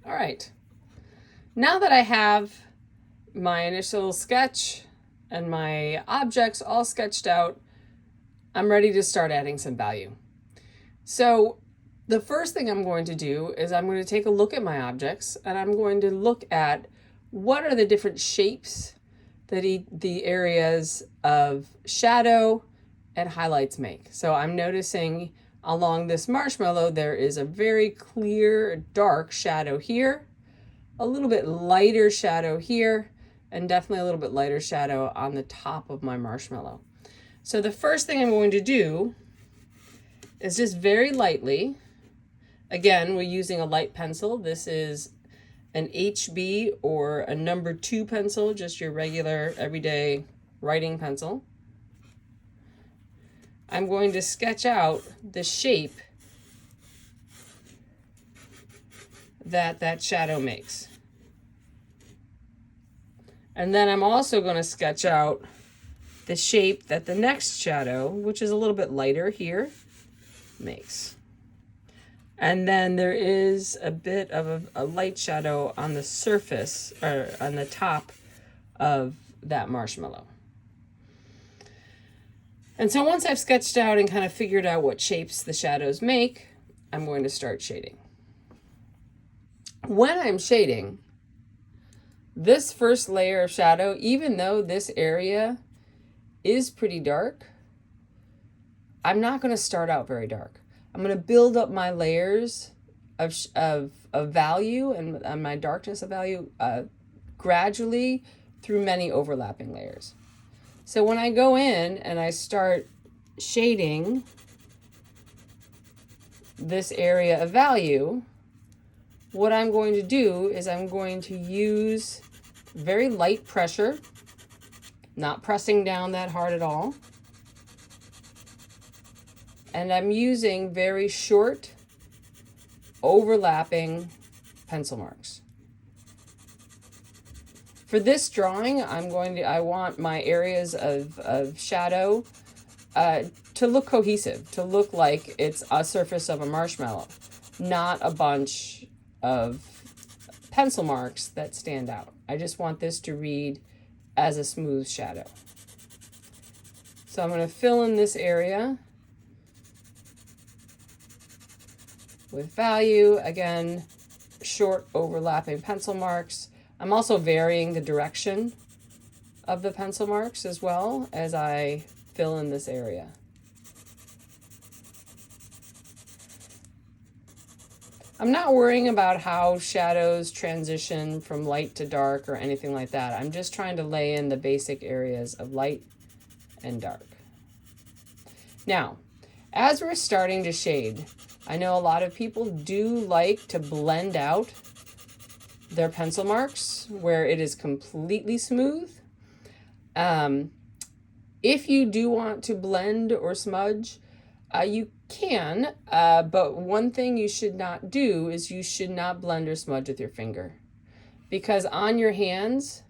All right. Now that I have my initial sketch and my objects all sketched out, I'm ready to start adding some value. So the first thing I'm going to do is I'm going to take a look at my objects and I'm going to look at what are the different shapes that the areas of shadow and highlights make. So I'm noticing along this marshmallow there is a very clear dark shadow here, a little bit lighter shadow here, and definitely a little bit lighter shadow on the top of my marshmallow. So the first thing I'm going to do is just very lightly, again, we're using a light pencil. This is an HB or a number 2 pencil, just your regular everyday writing pencil. I'm going to sketch out the shape that shadow makes. And then I'm also going to sketch out the shape that the next shadow, which is a little bit lighter here, makes. And then there is a bit of a light shadow on the surface, or on the top of that marshmallow. And so once I've sketched out and kind of figured out what shapes the shadows make, I'm going to start shading. When I'm shading, this first layer of shadow, even though this area is pretty dark, I'm not going to start out very dark. I'm going to build up my layers of value and my darkness of value gradually through many overlapping layers. So when I go in and I start shading this area of value, what I'm going to do is I'm going to use very light pressure, not pressing down that hard at all. And I'm using very short, overlapping pencil marks. For this drawing, I want my areas of shadow to look cohesive, to look like it's a surface of a marshmallow, not a bunch of pencil marks that stand out. I just want this to read as a smooth shadow. So I'm going to fill in this area with value. Again, short overlapping pencil marks. I'm also varying the direction of the pencil marks as well as I fill in this area. I'm not worrying about how shadows transition from light to dark or anything like that. I'm just trying to lay in the basic areas of light and dark. Now, as we're starting to shade, I know a lot of people do like to blend out their pencil marks where it is completely smooth. If you do want to blend or smudge, you can, but one thing you should not do is you should not blend or smudge with your finger. Because on your hands,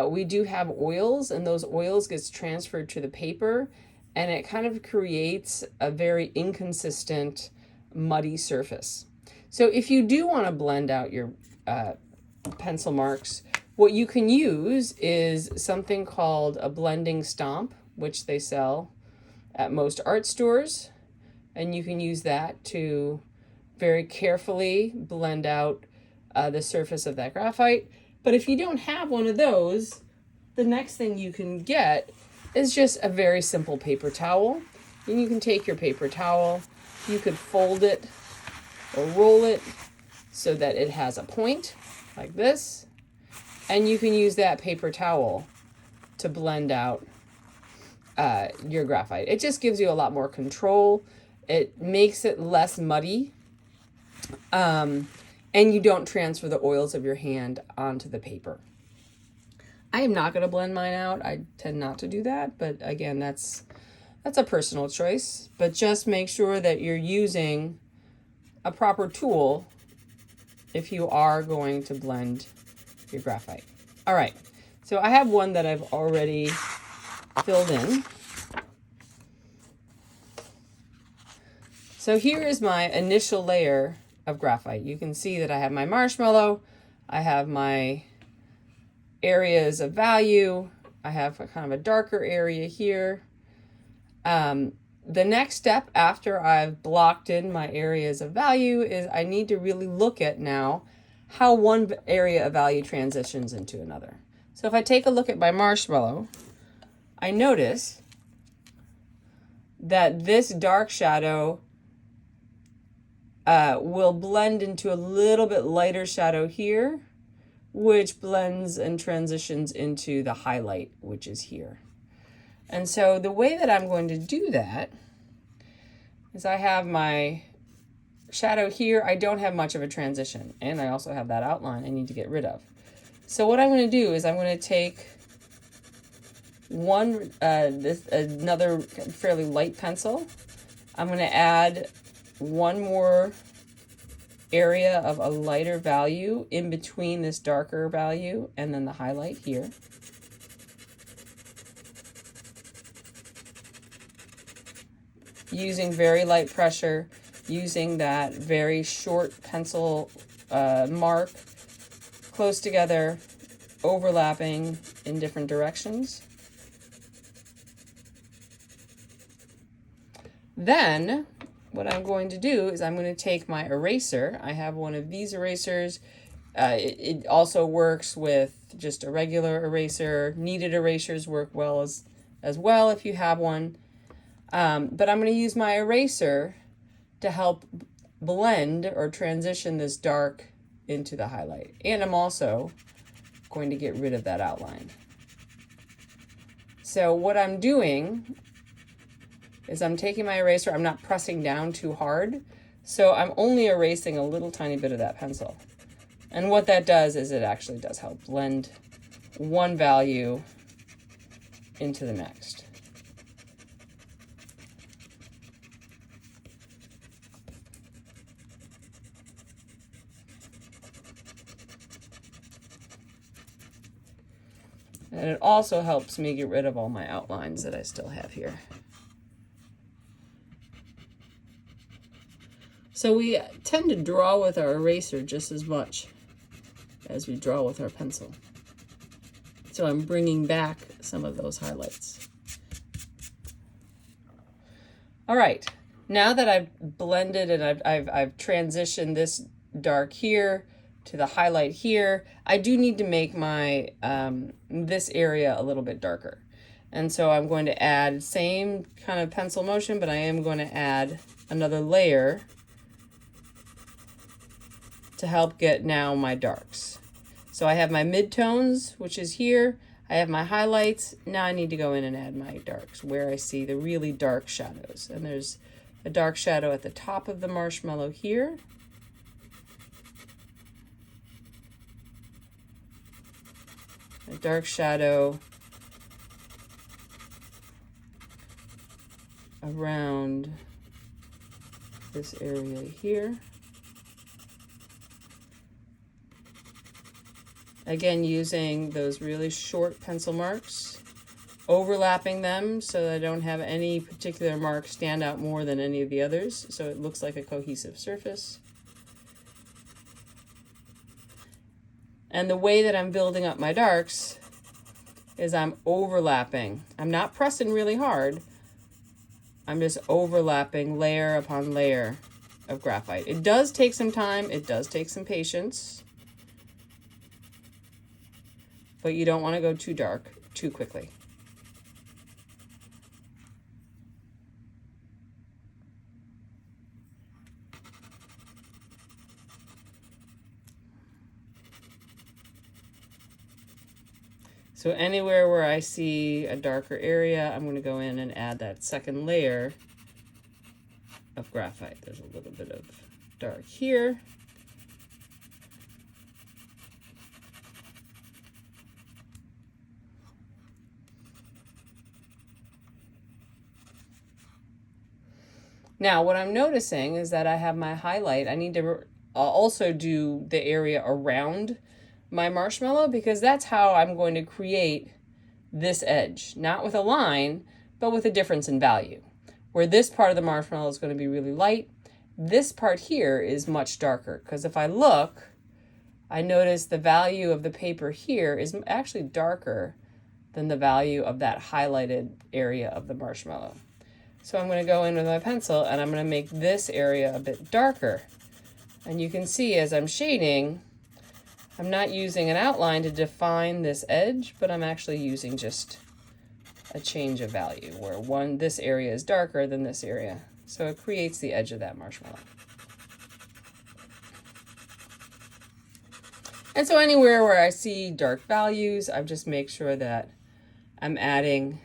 we do have oils, and those oils gets transferred to the paper, and it kind of creates a very inconsistent, muddy surface. So if you do want to blend out your pencil marks, what you can use is something called a blending stomp, which they sell at most art stores, and you can use that to very carefully blend out the surface of that graphite. But if you don't have one of those, the next thing you can get is just a very simple paper towel. And you can take your paper towel, you could fold it or roll it so that it has a point like this, and you can use that paper towel to blend out your graphite. It just gives you a lot more control. It makes it less muddy, and you don't transfer the oils of your hand onto the paper. I am not going to blend mine out. I tend not to do that, but again, that's a personal choice. But just make sure that you're using a proper tool if you are going to blend your graphite. All right, so I have one that I've already filled in. So here is my initial layer of graphite. You can see that I have my marshmallow, I have my areas of value, I have a kind of a darker area here. The next step after I've blocked in my areas of value is I need to really look at now how one area of value transitions into another. So if I take a look at my marshmallow, I notice that this dark shadow will blend into a little bit lighter shadow here, which blends and transitions into the highlight, which is here. And so the way that I'm going to do that is I have my shadow here. I don't have much of a transition, and I also have that outline I need to get rid of. So what I'm going to do is I'm going to take another fairly light pencil. I'm going to add one more area of a lighter value in between this darker value and then the highlight here. Using very light pressure, using that very short pencil mark, close together, overlapping in different directions. Then what I'm going to do is I'm going to take my eraser. I have one of these erasers. It also works with just a regular eraser. Kneaded erasers work well as well if you have one. But I'm going to use my eraser to help blend or transition this dark into the highlight. And I'm also going to get rid of that outline. So what I'm doing is I'm taking my eraser, I'm not pressing down too hard, so I'm only erasing a little tiny bit of that pencil. And what that does is it actually does help blend one value into the next. And it also helps me get rid of all my outlines that I still have here. So we tend to draw with our eraser just as much as we draw with our pencil. So I'm bringing back some of those highlights. All right, now that I've blended and I've transitioned this dark here to the highlight here, I do need to make my this area a little bit darker. And so I'm going to add same kind of pencil motion, but I am going to add another layer to help get now my darks. So I have my midtones, which is here. I have my highlights. Now I need to go in and add my darks where I see the really dark shadows. And there's a dark shadow at the top of the marshmallow here. A dark shadow around this area here. Again, using those really short pencil marks, overlapping them so that I don't have any particular mark stand out more than any of the others, so it looks like a cohesive surface. And the way that I'm building up my darks is I'm overlapping. I'm not pressing really hard. I'm just overlapping layer upon layer of graphite. It does take some time. It does take some patience. But you don't want to go too dark too quickly. So anywhere where I see a darker area, I'm going to go in and add that second layer of graphite. There's a little bit of dark here. Now, what I'm noticing is that I have my highlight. I need to also do the area around my marshmallow because that's how I'm going to create this edge. Not with a line, but with a difference in value. Where this part of the marshmallow is going to be really light, this part here is much darker, because if I look, I notice the value of the paper here is actually darker than the value of that highlighted area of the marshmallow. So I'm going to go in with my pencil and I'm going to make this area a bit darker. And you can see as I'm shading, I'm not using an outline to define this edge, but I'm actually using just a change of value where this area is darker than this area. So it creates the edge of that marshmallow. And so anywhere where I see dark values, I just make sure that I'm adding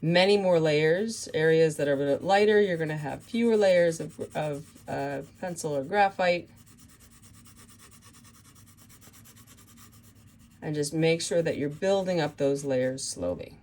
many more layers. Areas that are a bit lighter, you're going to have fewer layers of pencil or graphite. And just make sure that you're building up those layers slowly.